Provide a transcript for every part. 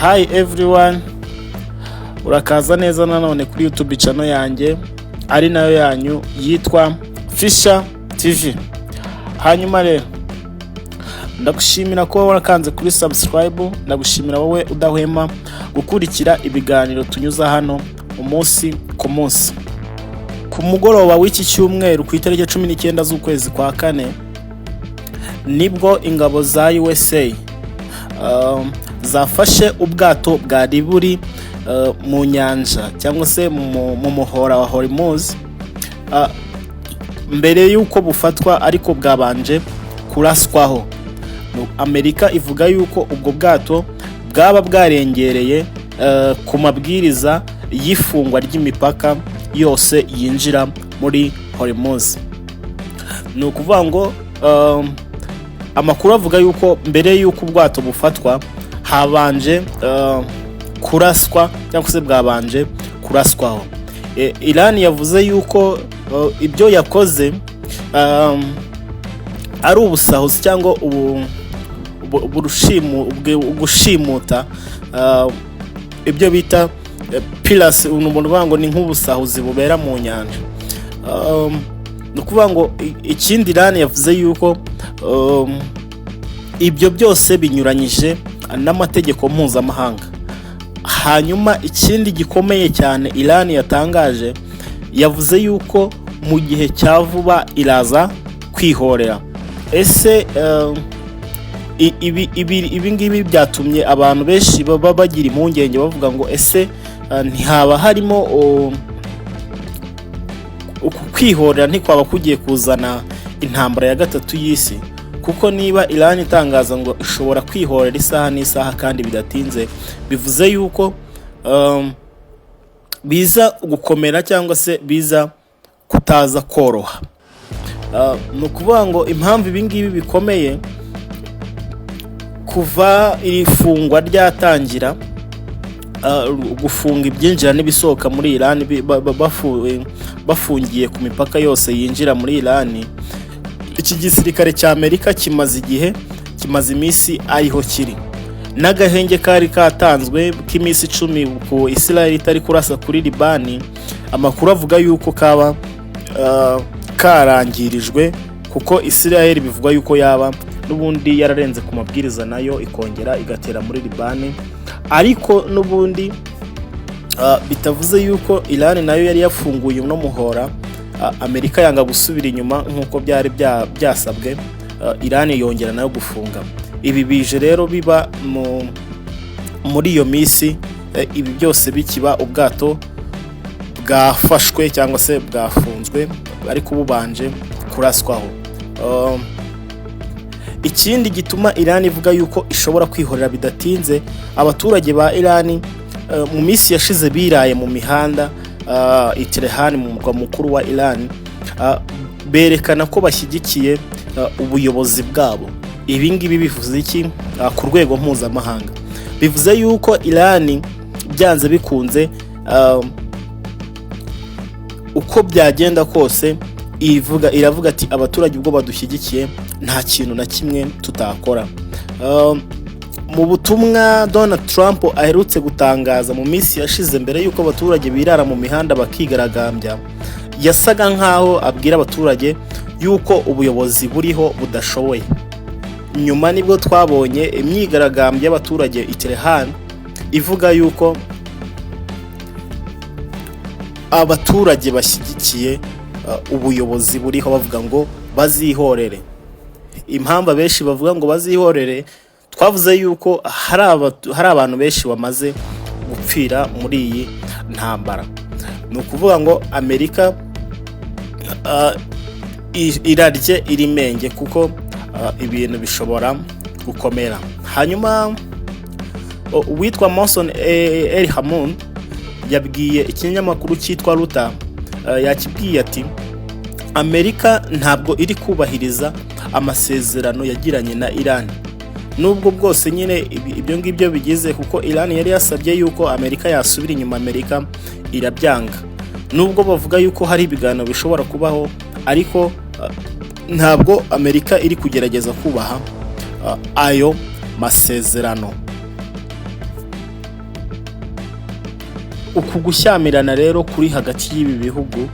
Hi everyone, urakaza neza nanone kuri YouTube channel yanjye ari nayo yanyu yitwa Fisher TV. Hanyuma rero ndagushimira ko warakanze kuri subscribe, ndagushimira wowe udahwema gukurikira ibiganiro tunyuza hano umunsi ku munsi. Ku mugoroba w'iki cyumweru ku itariki 19 z'ukwezi kwa kane nibwo ingabo za USA zafashe ubwato bwari buri mu nyanja cyangwa se mu muhora wa Hormuz mbere yuko bufatwa, ariko bwabanje kuraswaho. Amerika ivuga yuko ubwo bwato bwaba bwarengereye ku mabwiriza y'ifungwa ry'imipaka yose yinjira muri Hormuz. Ni ukuvuga ngo amakuru avuga yuko mbere yuko ubwato bufatwa habanje kuraswa cyangwa se bwabanje kuraswaho. Iran yavuze yuko ibyo yakoze ari ubusahuzi cyangwa gushimuta ibyo bita piracy. Umuntu ngo ni nk'ubusahuzi bubera mu nyanja. Ni ukuvuga ngo ikindi Iran yavuze yuko ibyo byose binyuranyije n'amategeko mpuzamahanga. Hanyuma ikindi gikomeye cyane Iran yatangaje, yavuze yuko mu gihe cya vuba iraza kwihorera. Ese ibi ngibi byatumye abantu benshi baba bagira impungenge bavuga ngo ese ntihaba harimo kwihorera, ntikwaba kugiye kuzana intambara ya gatatu y'isi? Kuko niba Iran itangaza ngo ishobora kwihorera isaha n'isaha kandi bidatinze, bivuze yuko biza gukomera cyangwa se biza kutaza koroha. Ni ukuvuga ngo impamvu ibi ngibi bikomeye, kuva iri fungwa ryatangira, gufunga ibyinjira n'ibisohoka muri Iran bafungiye ku mipaka yose yinjira muri Iran, iki gisirikare cya Amerika kimaze iminsi ariho kiri. N'agahenge kari katanzwe k'iminsi 10 ku Israel itari kurasa kuri Libani, amakuru avuga yuko kaba karangirijwe, kuko Israel bivugwa yuko yaba n'ubundi yararenze ku mabwiriza nayo ikongera igatera muri Libani. Ariko n'ubundi bitavuze yuko Iran nayo yari yafunguye no muhora, Amerika yanga gusubira inyuma nk'uko byari byasabwe, Iran yongera nayo gufunga. Ibi bije rero biba muri iyo minsi, ibi byose bikiba ubwato bwafashwe cyangwa se bwafunzwe ariko bubanje kuraswaho. Ikindi gituma Iran ivuga yuko ishobora kwihorera bidatinze, abaturage ba Iran mu minsi yashize biraye mu mihanda Tehran, mu murwa mukuru wa Iran, berekana ko bashyigikiye ubuyobozi bwabo. Ibi ngibi bivuze iki ku rwego mpuzamahanga? Bivuze yuko Iran byanze bikunze, uko byagenda kose, iravuga ati abaturage ubwo badushyigikiye nta kintu na kimwe tutakora. Mu butumwa Donald Trump aherutse gutangaza mu minsi yashize, mbere yuko abaturage birara mu mihanda bakigaragambya, yasaga nkaho abwira abaturage yuko ubuyobozi buriho budashoboye. Nyuma nibwo twabonye imyigaragambyo y'abaturage i Tehran ivuga yuko abaturage bashyigikiye ubuyobozi buriho, bavuga ngo bazihorere. Impamvu benshi bavuga ngo bazihorere, twavuze yuko hari abantu benshi bamaze gupfira muri iyi ntambara. Ni ukuvuga ngo Amerika irarye irimenge, kuko ibintu bishobora gukomera. Hanyuma uwitwa Monson El-Hamoun yabwiye ikinyamakuru cyitwa Reuters, yakibwiye ati Amerika ntabwo iri kubahiriza amasezerano yagiranye na Iran. Nubwo bwose nyine ibyo ngibyo bigize, kuko Iran yari yasabye yuko Amerika yasubira inyuma, Amerika irabyanga. Nubwo bavuga yuko hari ibiganiro bishobora kubaho, ariko ntabwo Amerika iri kugerageza kubaha ayo masezerano. uku gushyamirana rero kuri hagati y'ibi bihugu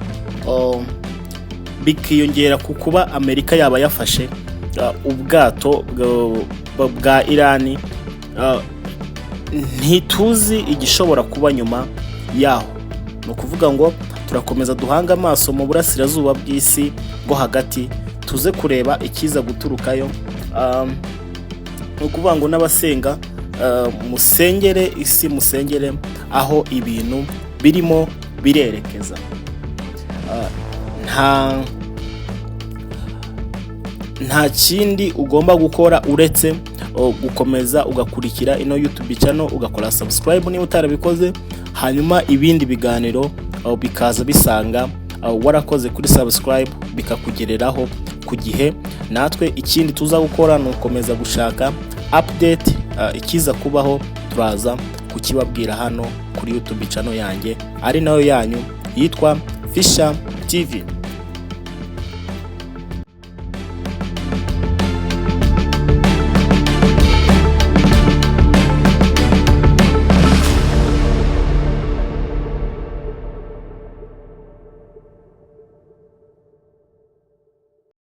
bikiyongera ku kuba Amerika yaba yafashe ubwato bwa Irani. Ntituzi igishobora kuba nyuma yaho. Ni ukuvuga ngo turakomeza duhanga amaso mu burasirazuba bw'isi bwo hagati, tuze kureba ikiza guturukayo. Ni ukuvuga ngo n'abasenga musengere isi, musengere aho ibintu birimo birerekeza. Nta kindi ugomba gukora uretse gukomeza ugakurikira ino YouTube channel, ugakora subscribe niba utarabikoze, hanyuma ibindi biganiro bikaza bisanga warakoze kuri subscribe bikakugereraho ku gihe. Natwe ikindi tuza gukora ni ukomeza gushaka update, ikiza kubaho turaza kukibabwira hano kuri YouTube channel yanjye ari nayo yanyu yitwa Fisher TV.